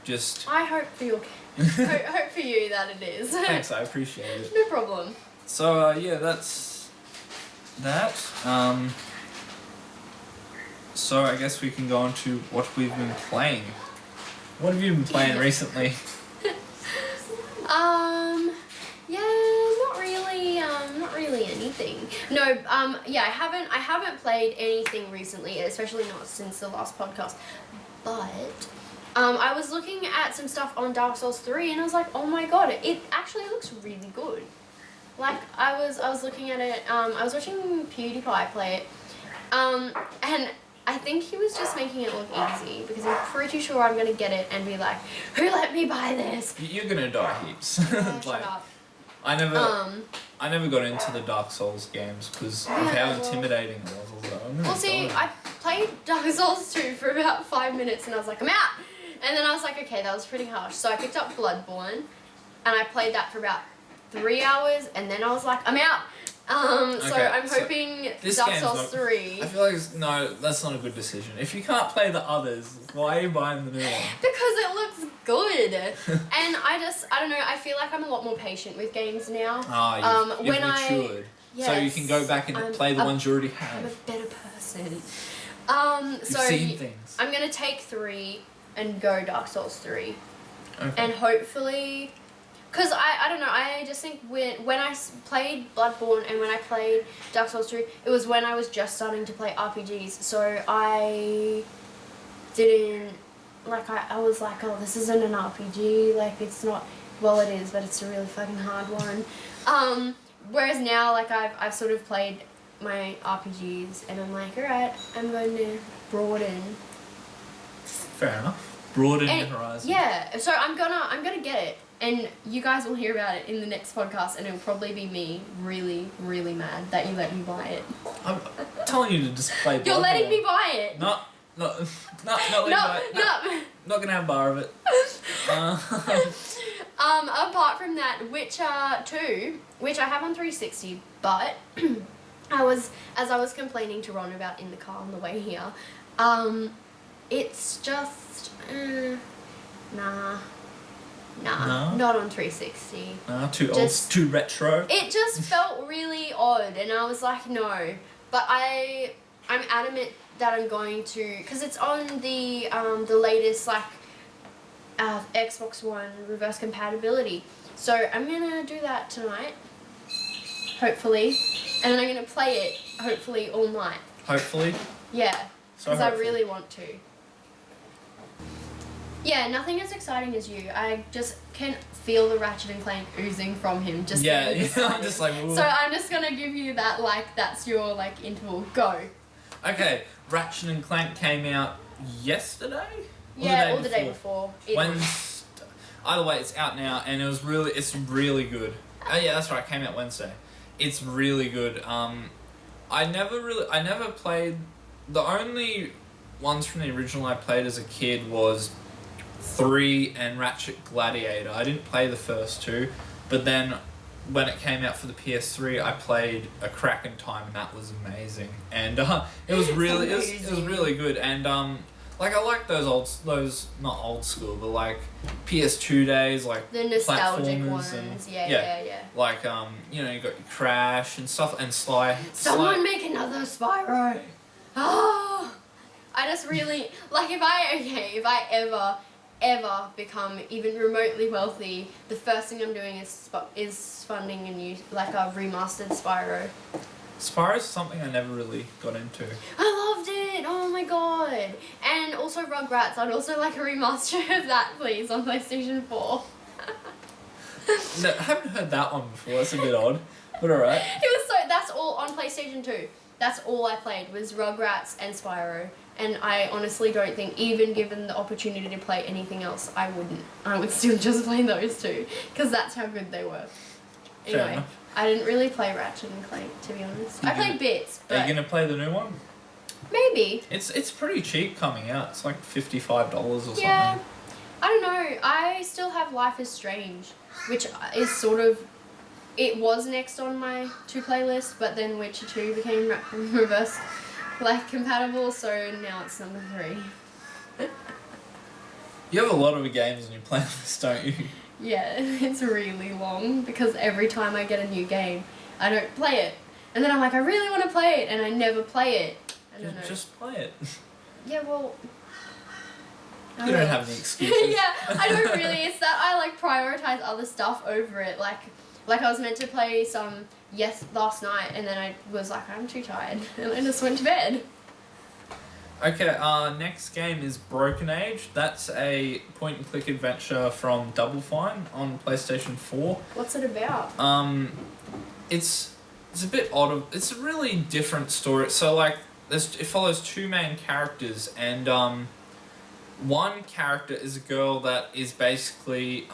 hope for hope for you that it is. Thanks, I appreciate it. No problem. So that's that. So I guess we can go on to what we've been playing. What have you been playing recently? Not really anything. No, I haven't played anything recently, especially not since the last podcast. But I was looking at some stuff on Dark Souls 3 and I was like, oh my god, it actually looks really good. Like, I was looking at it, I was watching PewDiePie play it, and I think he was just making it look easy, because I'm pretty sure I'm gonna get it and be like, who let me buy this? You're gonna die heaps. Shut up. I never got into the Dark Souls games because of how intimidating it was. Well, see, I played Dark Souls 2 for about 5 minutes and I was like, I'm out! And then I was like, okay, that was pretty harsh. So I picked up Bloodborne and I played that for about 3 hours and then I was like, I'm out! So I'm hoping Dark Souls 3... I feel like no, that's not a good decision. If you can't play the others, why are you buying the new one? Because it looks good. And I don't know, I feel like I'm a lot more patient with games now. You've matured. Yes, so you can go back and play the ones you already have. I'm a better person. You've seen things. I'm going to take 3 and go Dark Souls 3. Okay. And hopefully... Because I don't know, I just think when I played Bloodborne and when I played Dark Souls 3, it was when I was just starting to play RPGs, so I didn't, like, I was like, oh, this isn't an RPG, like, it's not, well, it is, but it's a really fucking hard one. Whereas now, like, I've sort of played my RPGs, and I'm like, alright, I'm going to broaden. Fair enough. Broaden your horizon. Yeah, so I'm gonna get it. And you guys will hear about it in the next podcast, and it'll probably be me really, really mad that you let me buy it. I'm telling you to just play Bloodborne. You're letting me buy it! Not letting me buy it. No. Not gonna have a bar of it. Apart from that, Witcher 2, which I have on 360, but as I was complaining to Ron about in the car on the way here, it's just, nah, No? not on 360. Too old, too retro. It just felt really odd, and I was like, no. But I'm adamant that I'm going to, because it's on the latest, like, Xbox One reverse compatibility. So I'm gonna do that tonight, hopefully, and then I'm gonna play it hopefully all night. Hopefully. Yeah, So because I really want to. Yeah, nothing as exciting as you. I just can feel the Ratchet and Clank oozing from him. Just I'm just like. Ooh. So I'm just gonna give you that, like, that's your, like, interval. Go. Okay, Ratchet and Clank came out yesterday. Or the day before. Either way, it's out now, and it's really good. Oh yeah, that's right. It came out Wednesday. It's really good. I never played. The only ones from the original I played as a kid was 3 and Ratchet Gladiator. I didn't play the first 2, but then when it came out for the PS3, I played A Crack in Time, and that was amazing. And it was really it was really good. And like, I like those not old school, but like PS2 days, like the nostalgic platformers ones. and, Yeah. Like you know, you got your Crash and stuff, and Sly. Someone make another Spyro. Oh, I just really like, if I ever become even remotely wealthy, the first thing I'm doing is funding a new, like, a remastered Spyro. Spyro's something I never really got into. I loved it! Oh my god! And also Rugrats, I'd also like a remaster of that, please, on PlayStation 4. No, I haven't heard that one before, that's a bit odd. But alright. That's all on PlayStation 2. That's all I played, was Rugrats and Spyro. And I honestly don't think, even given the opportunity to play anything else, I wouldn't. I would still just play those two, because that's how good they were. Anyway, I didn't really play Ratchet and Clank, to be honest. I played bits, but... Are you going to play the new one? Maybe. It's pretty cheap coming out. It's like $55 or something. Yeah. I don't know. I still have Life is Strange, which is sort of... It was next on my playlist, but then Witcher 2 became reverse, like, compatible, so now it's number 3. You have a lot of games on your playlist, don't you? Yeah, it's really long, because every time I get a new game, I don't play it. And then I'm like, I really want to play it, and I never play it. I don't know. Just play it. Yeah, well... You don't have any excuses. Yeah, I don't really. It's that I, like, prioritize other stuff over it. Like I was meant to play some last night, and then I was like, I'm too tired, and I just went to bed. Okay, next game is Broken Age. That's a point-and-click adventure from Double Fine on PlayStation 4. What's it about? It's a bit odd. It's a really different story. So like, it follows two main characters, and one character is a girl that is basically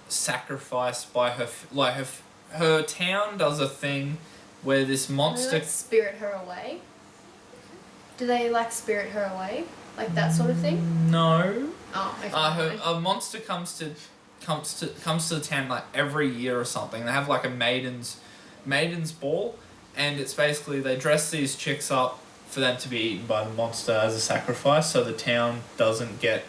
sacrificed by her town does a thing where this monster. Do they, like, spirit her away? Do they like spirit her away, like that sort of thing? No. Oh, okay. A monster comes to the town like every year or something. They have like a maiden's ball, and it's basically they dress these chicks up for them to be eaten by the monster as a sacrifice, so the town doesn't get.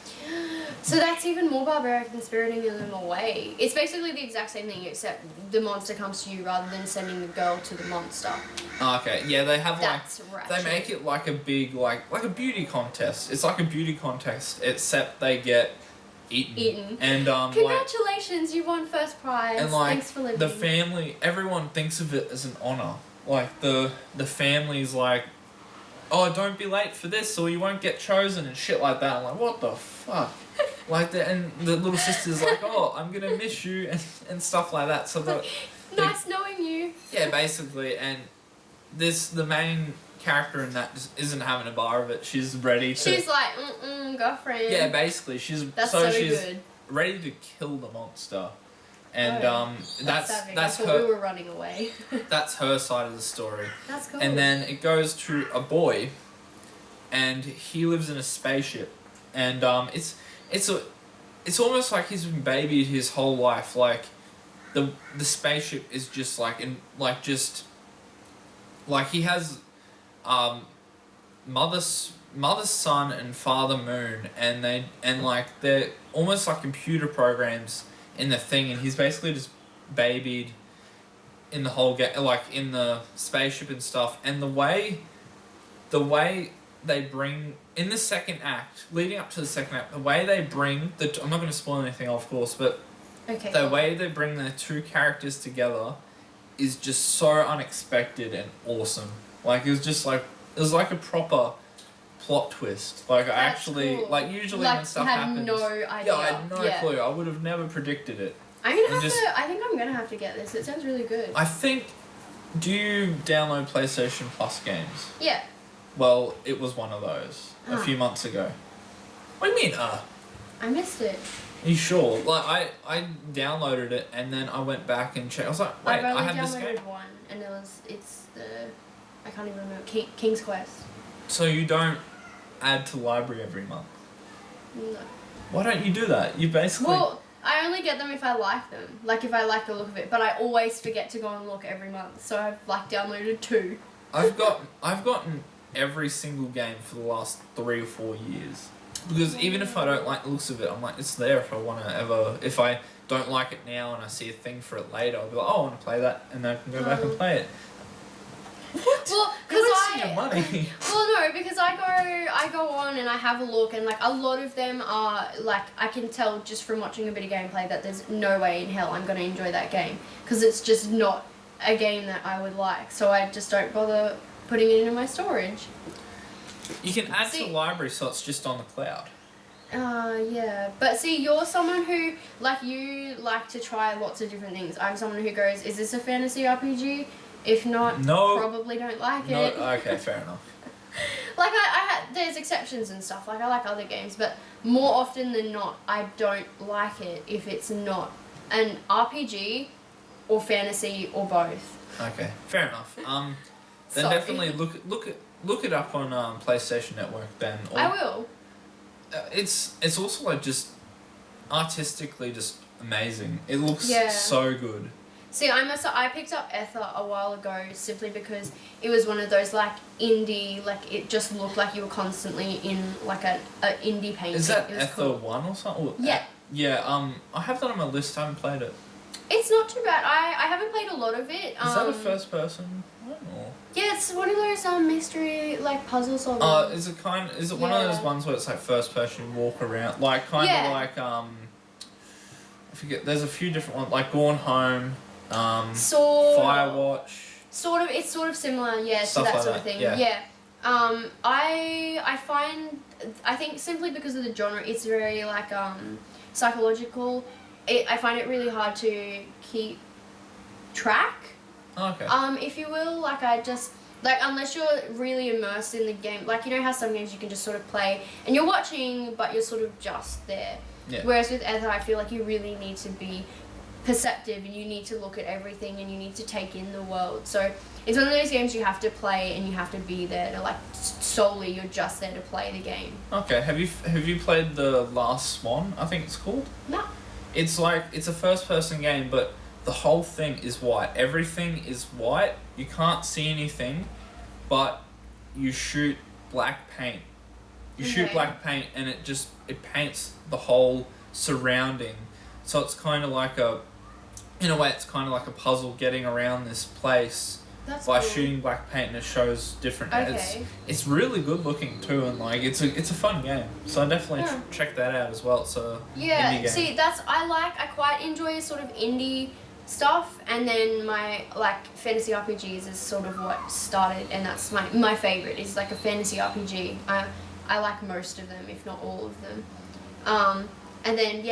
So that's even more barbaric than spiriting them away. It's basically the exact same thing, except the monster comes to you rather than sending the girl to the monster. Okay, yeah, they have That's like ratchet. they make it like a big like a beauty contest. It's like a beauty contest, except they get eaten. And congratulations, you won first prize. and like Thanks for living. the family, everyone thinks of it as an honor. Like the family's like, oh, don't be late for this or you won't get chosen and shit like that. I'm like, what the fuck? Like and the little sister's like, oh, I'm gonna miss you and stuff like that. So nice knowing you. Yeah, basically, and the main character in that just isn't having a bar of it. She's ready to. She's like, girlfriend. Yeah, basically, she's good. ready to kill the monster, and that's her. what we were running away. That's her side of the story. That's cool. And then it goes to a boy, and he lives in a spaceship, and it's almost like he's been babied his whole life. Like, the spaceship is just like he has, mother's sun and father moon, and they're almost like computer programs in the thing, and he's basically just babied in the whole like in the spaceship and stuff. And the way they bring in the second act, leading up to the second act, the way they bring I'm not going to spoil anything, of course, but okay, the way they bring the two characters together is just so unexpected and awesome. Like, it was like a proper plot twist. Like, That's I actually cool. like usually like, when stuff had happens. no idea. Yeah, I had no clue. I would have never predicted it. I think I'm gonna have to get this. It sounds really good. I think. Do you download PlayStation Plus games? Yeah. Well, it was one of those a few months ago. What do you mean, I missed it. Are you sure? Like, I downloaded it and then I went back and checked. I was like, wait, I have this game. I've only downloaded one, and it's I can't even remember. King's Quest. So you don't add to library every month? No. Why don't you do that? You basically. Well, I only get them if I like them. Like, if I like the look of it. But I always forget to go and look every month. So I've, like, downloaded 2. I've gotten every single game for the last 3 or 4 years. Because even if I don't like the looks of it, I'm like, it's there if I want to ever. If I don't like it now and I see a thing for it later, I'll be like, oh, I want to play that, and then I can go back and play it. What? Well, You're wasting your money. Well, no, because I go on and I have a look, and like a lot of them are like, I can tell just from watching a bit of gameplay that there's no way in hell I'm gonna enjoy that game, because it's just not a game that I would like. So I just don't bother putting it in my storage. You can add to the library, so it's just on the cloud. Yeah. But see, you're someone who, like, you like to try lots of different things. I'm someone who goes, is this a fantasy RPG? If not, no, probably don't like no, it. Okay, fair enough. Like, there's exceptions and stuff. Like, I like other games, but more often than not, I don't like it if it's not an RPG or fantasy or both. Okay, fair enough. Then Sorry. definitely look it up on PlayStation Network then. Or, I will. It's also like just artistically just amazing. It looks so good. See, I picked up Ether a while ago simply because it was one of those like indie, like it just looked like you were constantly in like a indie painting. Is that it was Ether cool. 1 or something? Yeah. Yeah. I have that on my list. I haven't played it. It's not too bad. I haven't played a lot of it. Is that a first person? Or? Yeah, it's one of those mystery like puzzle solving. Is it one of those ones where it's like first person, you walk around, like kind of like I forget. There's a few different ones like Gone Home, Firewatch. It's sort of similar, yeah, to Stuff that like sort of that, thing. yeah. I think simply because of the genre, it's very like psychological. I find it really hard to keep track. Okay. If you will, like I just like unless you're really immersed in the game, like you know how some games you can just sort of play and you're watching, but you're sort of just there. Yeah. Whereas with Ether, I feel like you really need to be perceptive and you need to look at everything and you need to take in the world. So it's one of those games you have to play and you have to be there to like solely you're just there to play the game. Okay. Have you played the Last Swan? I think it's called. No. It's like it's a first-person game, but the whole thing is white. Everything is white. You can't see anything, but you shoot black paint. You shoot black paint, and it paints the whole surrounding. So it's kind of like in a way, it's kind of like a puzzle getting around this place. That's by cool. shooting black paint, and it shows different. Okay. It's really good looking too, and like it's a fun game. So I definitely check that out as well. It's a indie game. See, I quite enjoy sort of indie stuff, and then my like fantasy RPGs is sort of what started, and that's my favorite is like a fantasy RPG. I like most of them, if not all of them. And then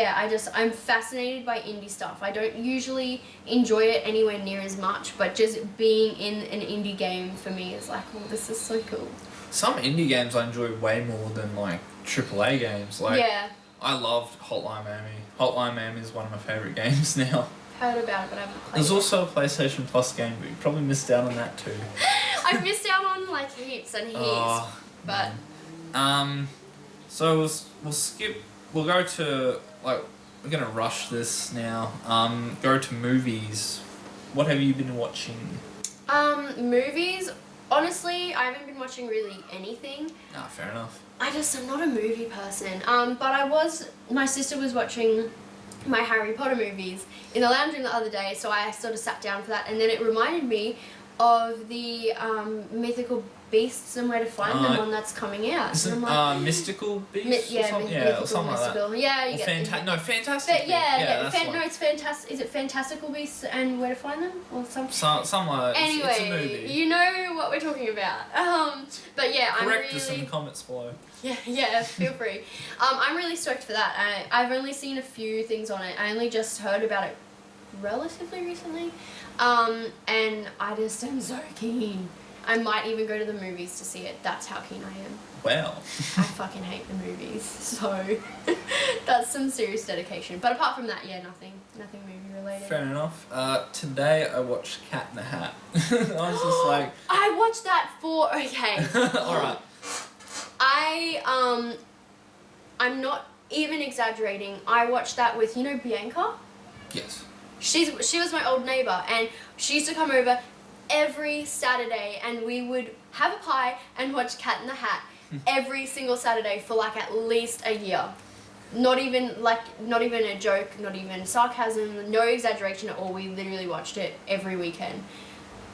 I'm fascinated by indie stuff. I don't usually enjoy it anywhere near as much, but just being in an indie game for me is like, oh, this is so cool. Some indie games I enjoy way more than like AAA games. Like I loved Hotline Miami. Hotline Miami is one of my favorite games now. Heard about it, but I haven't played There's it. also a PlayStation Plus game, but you probably missed out on that too. I've missed out on like heaps and heaps, but so we'll skip. We'll go to we're gonna rush this now. Go to movies. What have you been watching? Movies. Honestly, I haven't been watching really anything. Ah, fair enough. I'm not a movie person. But my sister was watching my Harry Potter movies in the lounge room the other day, so I sort of sat down for that, and then it reminded me of the Mythical Beasts and Where to Find Them one that's coming out. Isn't Mystical Beasts or something? Mythical, or something mystical. like that. Yeah, you get Fantastic Beasts. it's fantastic. Is it Fantastical Beasts and Where to Find Them or something? Some Anyway, it's a movie. you know what we're talking about. But yeah, Correct us in the comments below. Yeah, feel free. I'm really stoked for that. I've only seen a few things on it. I only just heard about it relatively recently. And I just am so keen. I might even go to the movies to see it. That's how keen I am. Well. I fucking hate the movies, so that's some serious dedication. But apart from that, nothing movie related. Fair enough. Today I watched Cat in the Hat. I was just like... I watched that okay. Alright. I'm not even exaggerating. I watched that with, Bianca? Yes. She was my old neighbour, and she used to come over every Saturday, and we would have a pie and watch Cat in the Hat every single Saturday for like at least a year. Not even a joke, not even sarcasm, no exaggeration at all. We literally watched it every weekend.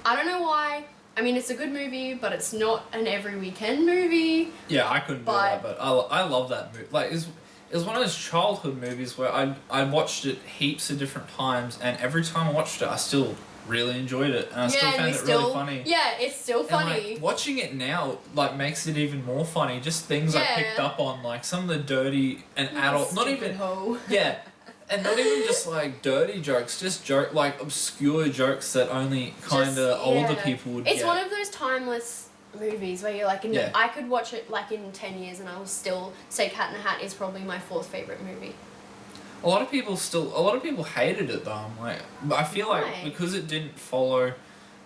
I don't know why. I mean, it's a good movie, but it's not an every weekend movie. Yeah, I couldn't do that, but I love that movie. Like, it was one of those childhood movies where I watched it heaps of different times, and every time I watched it, I still really enjoyed it, and I still found it really funny. Yeah, it's still funny. And, like, watching it now, like, makes it even more funny. Just things I picked up on, like, some of the dirty and adult... Not even... Hoe. Yeah. And not even just, like, dirty jokes, just obscure jokes that only kind of older people would get. It's one of those timeless movies where you're like, I could watch it, like, in 10 years and I will still say Cat in the Hat is probably my 4th favourite movie. A lot of people hated it, though. I'm like, I feel like because it didn't follow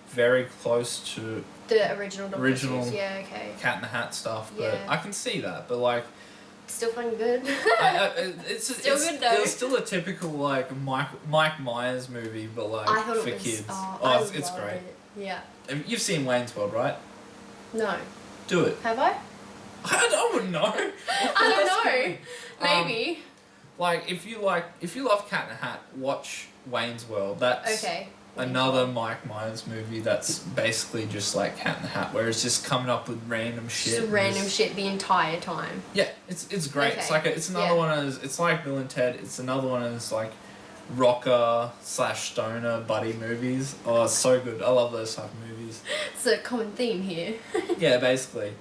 very close to the original Cat in the Hat stuff, but I can see that, but, like... Still fucking good. It's still good though. It was still a typical like Mike Myers movie, but like for kids. It's great. Yeah. You've seen Wayne's World, right? No. Do it. Have I? I wouldn't know. I don't know. Maybe. If you love Cat in the Hat, watch Wayne's World. That's another Mike Myers movie that's basically just like Cat in the Hat, where it's just coming up with random shit. Just random shit the entire time. Yeah, it's great. Okay. It's another one of those. It's like Bill and Ted. It's another one of those like rocker/stoner buddy movies. Oh, it's so good. I love those type of movies. It's a common theme here. Yeah, basically.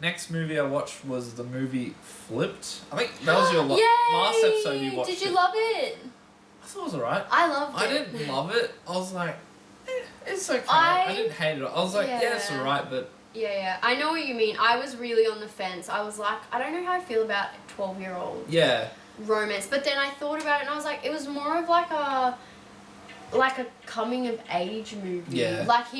Next movie I watched was the movie Flipped. I think that was your last episode you watched. Did you love it? I thought it was alright. I loved it. I didn't love it. I was like, it's okay. I didn't hate it. I was like, yeah, it's alright, but... Yeah, I know what you mean. I was really on the fence. I was like, I don't know how I feel about 12-year-old romance. But then I thought about it and I was like, it was more of like a coming of age movie. Yeah. Like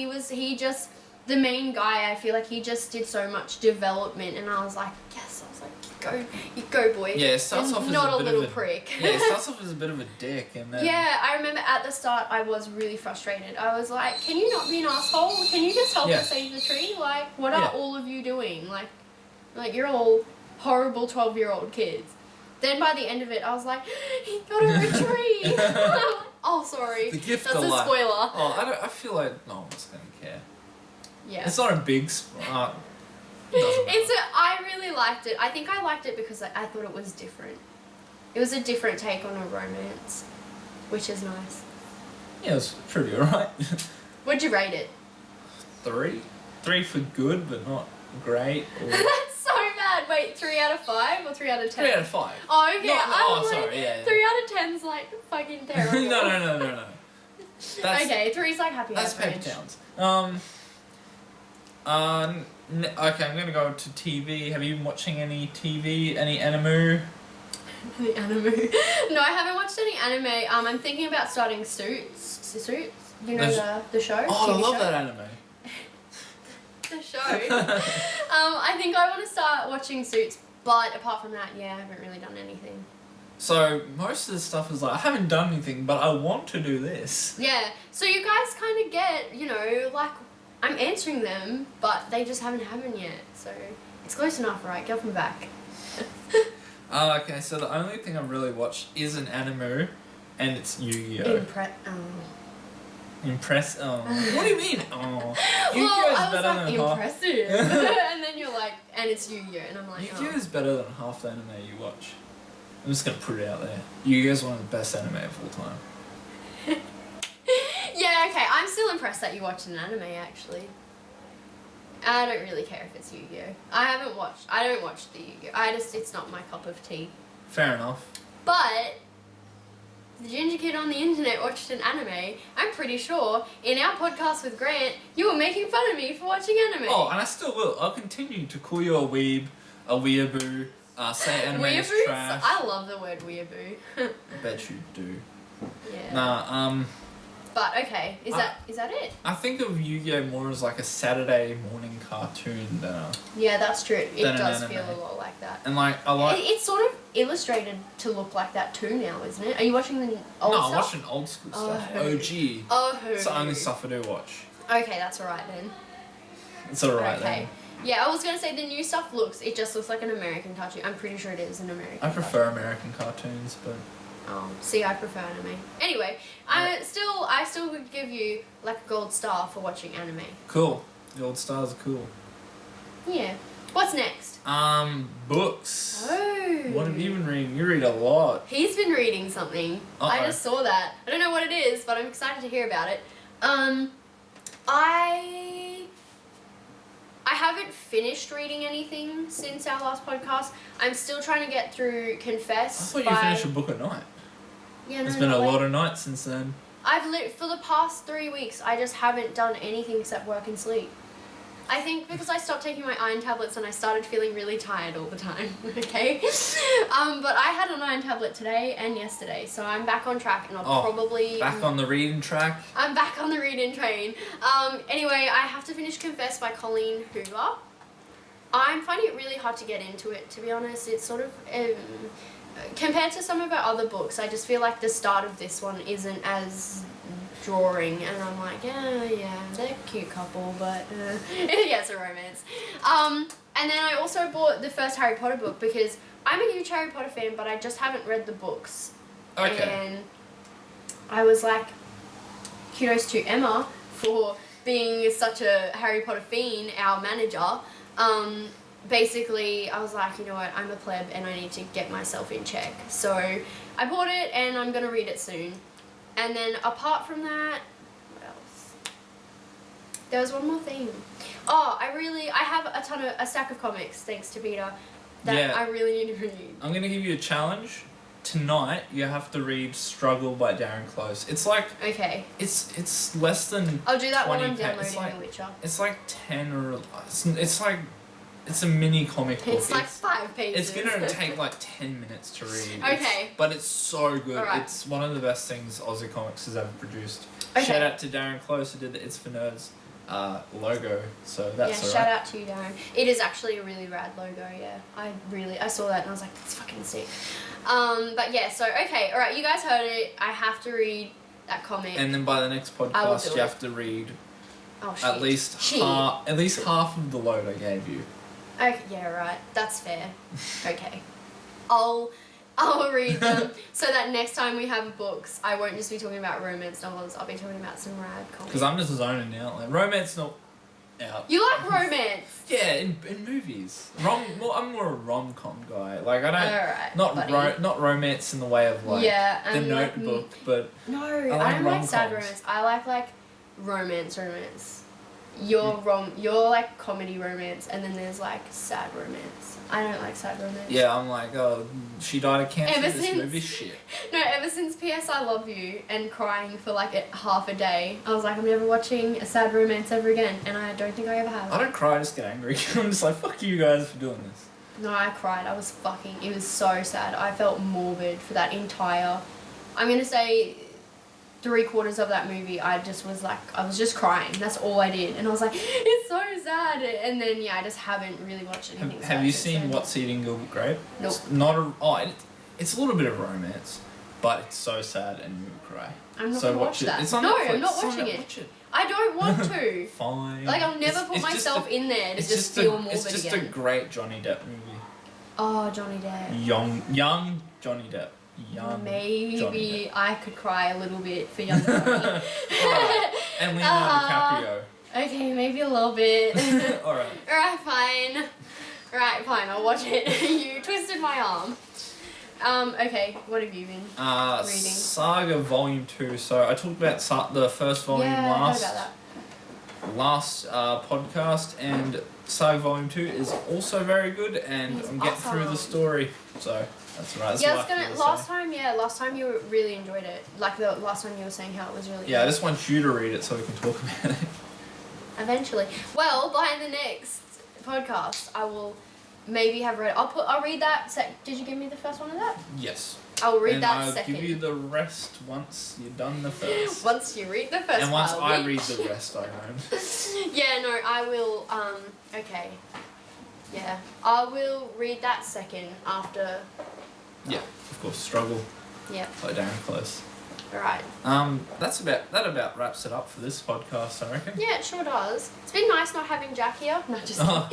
the main guy, I feel like he just did so much development and I was like, yes, I was like, you go boy. Yeah, it starts off as not a a bit little of a prick. Yeah, it starts off as a bit of a dick and then... Yeah, I remember at the start I was really frustrated. I was like, can you not be an asshole? Can you just help us save the tree? Like, what are all of you doing? Like you're all horrible 12-year-old kids. Then by the end of it, I was like, he got her a tree. Oh, sorry. The gift That's of a life. spoiler. Oh, I feel like no one's gonna care. Yeah. It's not a big I really liked it. I think I liked it because I thought it was different. It was a different take on a romance, which is nice. Yeah, it was pretty alright. What'd you rate it? 3? 3 for good, but not great. Or... That's so bad. Wait, 3 out of 5 or 3 out of 10? 3 out of 5. Oh, okay. Sorry, yeah. 3 out of 10's like fucking terrible. No. Okay, 3's like happy That's average. paper towns. Okay, I'm gonna go to TV. Have you been watching any TV? Any anime? Any anime? No, I haven't watched any anime. I'm thinking about starting Suits. You know the show? Oh, TV I love show? that anime. The show. I think I want to start watching Suits, but apart from that, I haven't really done anything. So most of the stuff is like, I haven't done anything, but I want to do this. Yeah, so you guys kind of get, like, I'm answering them, but they just haven't happened yet, so it's close enough, right? Get off my back. Okay, so the only thing I've really watched is an anime, and it's Yu-Gi-Oh! What do you mean? Oh. Yu-Gi-Oh! I is was better like, than impressive. And then you're like, and it's Yu-Gi-Oh! And I'm like, Yu-Gi-Oh! is better than half the anime you watch. I'm just gonna put it out there. Yu-Gi-Oh! is one of the best anime of all time. Yeah, okay, I'm still impressed that you watched an anime, actually. I don't really care if it's Yu-Gi-Oh! I don't watch the Yu-Gi-Oh! It's not my cup of tea. Fair enough. But the ginger kid on the internet watched an anime. I'm pretty sure in our podcast with Grant, you were making fun of me for watching anime. Oh, and I still will. I'll continue to call you a weeb, a weeaboo, say anime is Weeaboos? trash. I love the word weeaboo. I bet you do. Yeah. Nah, But okay, is that it? I think of Yu-Gi-Oh! More as like a Saturday morning cartoon than a... Yeah, that's true. It Than an does anime. feel a lot like that. And like, I like... It's sort of illustrated to look like that too now, isn't it? Are you watching the old stuff? I'm watching old school stuff. OG. Oh. It's the only stuff I do watch. Okay, that's alright then. It's alright Okay. then. Yeah, I was gonna say the new stuff it just looks like an American cartoon. I'm pretty sure it is an American I prefer American cartoons, but... See, I prefer anime. Anyway, I still would give you like a gold star for watching anime. Cool. The old stars are cool. Yeah. What's next? Books. Oh. What have you been reading? You read a lot. He's been reading something. I just saw that. I don't know what it is, but I'm excited to hear about it. I haven't finished reading anything since our last podcast. I'm still trying to get through Confess. I thought you finished a book a night. Yeah, no, It's been a lot of nights since then. For the past 3 weeks, I just haven't done anything except work and sleep. I think because I stopped taking my iron tablets and I started feeling really tired all the time, okay? But I had an iron tablet today and yesterday, so I'm back on track and I'll probably... Back on the reading track? I'm back on the reading train. Anyway, I have to finish Confess by Colleen Hoover. I'm finding it really hard to get into it, to be honest. It's sort of... compared to some of our other books, I just feel like the start of this one isn't as drawing, and I'm like, yeah, they're a cute couple, but yeah, it's a romance. And then I also bought the first Harry Potter book because I'm a huge Harry Potter fan, but I just haven't read the books. Okay. And I was like, kudos to Emma for being such a Harry Potter fiend, our manager. Basically, I was like, you know what, I'm a pleb and I need to get myself in check. So I bought it and I'm going to read it soon. And then apart from that, what else? There was one more thing. Oh, I have a stack of comics, thanks to Peter, that Yeah. I really need to read. I'm gonna give you a challenge. Tonight you have to read Struggle by Darren Close. It's like Okay. it's less than I'll do that while 20 I'm downloading it's like, The Witcher. It's like 10 or it's like it's a mini comic book. It's like 5 pages. It's gonna take like 10 minutes to read. Okay. But it's so good. Alright. It's one of the best things Aussie Comics has ever produced. Okay. Shout out to Darren Close who did the It's for Nerds logo. So that's shout out to you, Darren. It is actually a really rad logo, yeah. I saw that and I was like, that's fucking sick. But yeah, so okay, alright, you guys heard it. I have to read that comic. And then by the next podcast you have to read at least half of the load I gave you. Okay, yeah, right. That's fair. Okay. I'll read them so that next time we have books, I won't just be talking about romance novels. I'll be talking about some rad comics. Because I'm just zoning out. Like romance not out. You like romance? Yeah, in movies. I'm more a rom-com guy. Like I don't Alright, not romance in the way of like The Notebook, but no, I I don't like sad rom-coms. romance. I like romance. You're like comedy romance, and then there's like sad romance. I don't like sad romance. yeah, I'm like, oh, she died of cancer. Ever This since- movie shit. No, ever since P.S. I Love You and crying for like half a day, I was like, I'm never watching a sad romance ever again, and I don't think I ever have. I don't cry, I just get angry. I'm just like, fuck you guys for doing this. No, I cried. It was so sad. I felt morbid for that entire, I'm gonna say 3/4 of that movie. I was just crying. That's all I did. And I was like, it's so sad. And then, yeah, I just haven't really watched anything. Have you seen What's Eating Gilbert Grape? Nope. It's not it's a little bit of romance, but it's so sad and you will cry. I'm not So gonna watch it. that. It's on No, Netflix. I'm not It's on watching Netflix. it. Watch it. I don't want to. Fine. Like, I'll never put myself in there to just feel morbid It's just again. a great Johnny Depp movie. Oh, Johnny Depp. Young Johnny Depp. Johnny Maybe I could cry a little bit for young Johnny. Alright. And Leonardo DiCaprio. Okay, maybe a little bit. Alright. Alright, fine, I'll watch it. You twisted my arm. Okay, what have you been reading? Saga Volume 2. So I talked about the first volume Yeah, I heard about that. last podcast, and Saga Volume 2 is also very good, and It's I'm getting through the awesome. story. So that's right. That's Yeah, I what was I gonna. feel Last time you really enjoyed it. Like the last time you were saying how it was really. Yeah, I good. just want you to read it so we can talk about it. Eventually. Well, by the next podcast, I will maybe have read. I'll read that. Did you give me the first one of that? Yes. I will read And that I'll second. give you the rest once you've done the first. Once you read the first. And once I'll I read the rest, I own. Yeah, no, I will. Okay. Yeah, I will read that second after. Yeah, of course. Struggle Yep. by Darren Close. Right. That about wraps it up for this podcast, I reckon. Yeah, it sure does. It's been nice not having Jack here. No, just. Oh.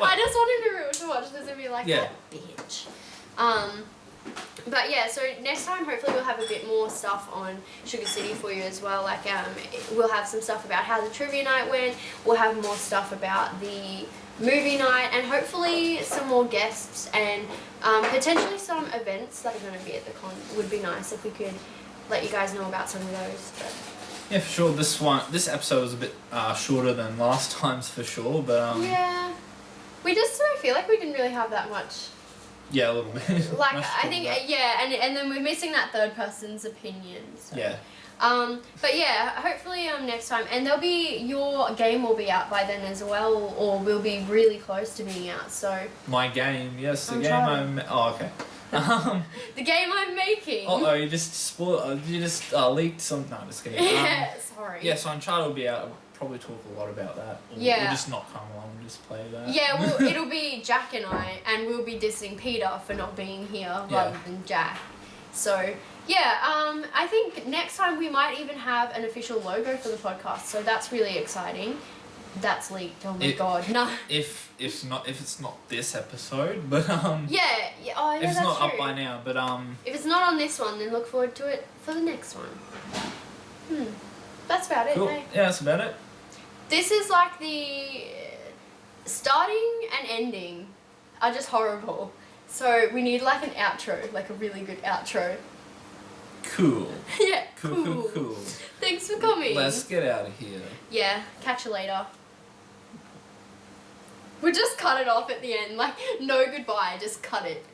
I just wanted to watch this and be like, Yeah. that bitch. But yeah, so next time hopefully we'll have a bit more stuff on Sugar City for you as well. Like we'll have some stuff about how the trivia night went. We'll have more stuff about the movie night, and hopefully some more guests and potentially some events that are going to be at the con. Would be nice if we could let you guys know about some of those. But Yeah, for sure. This episode was a bit shorter than last time's for sure, but yeah, I feel like we didn't really have that much. yeah, a little bit. Like Nice to I talk think about. yeah, and then we're missing that third person's opinion. So. Yeah. But yeah, hopefully next time, and your game will be out by then as well, or we'll be really close to being out. So My game, yes, the I'm game trying. okay. the game I'm making. You just spoiled. You just leaked some. No, just kidding. Yeah, sorry. Yeah, so Uncharted will be out. We'll probably talk a lot about that. Yeah. We'll just not come along and just play that. Yeah, well, it'll be Jack and I, and we'll be dissing Peter for not being here rather than Jack. So yeah, I think next time we might even have an official logo for the podcast. So that's really exciting. That's leaked. Oh my god, no. If it's not this episode, but Yeah. Oh yeah, if it's that's not true. up by now, but If it's not on this one, then look forward to it for the next one. That's about it. cool. Hey? Yeah, that's about it. This is like the starting and ending are just horrible. So we need like an outro, like a really good outro. Cool. Yeah, Cool. Thanks for coming. Let's get out of here. Yeah, catch you later. We just cut it off at the end, like no goodbye, just cut it.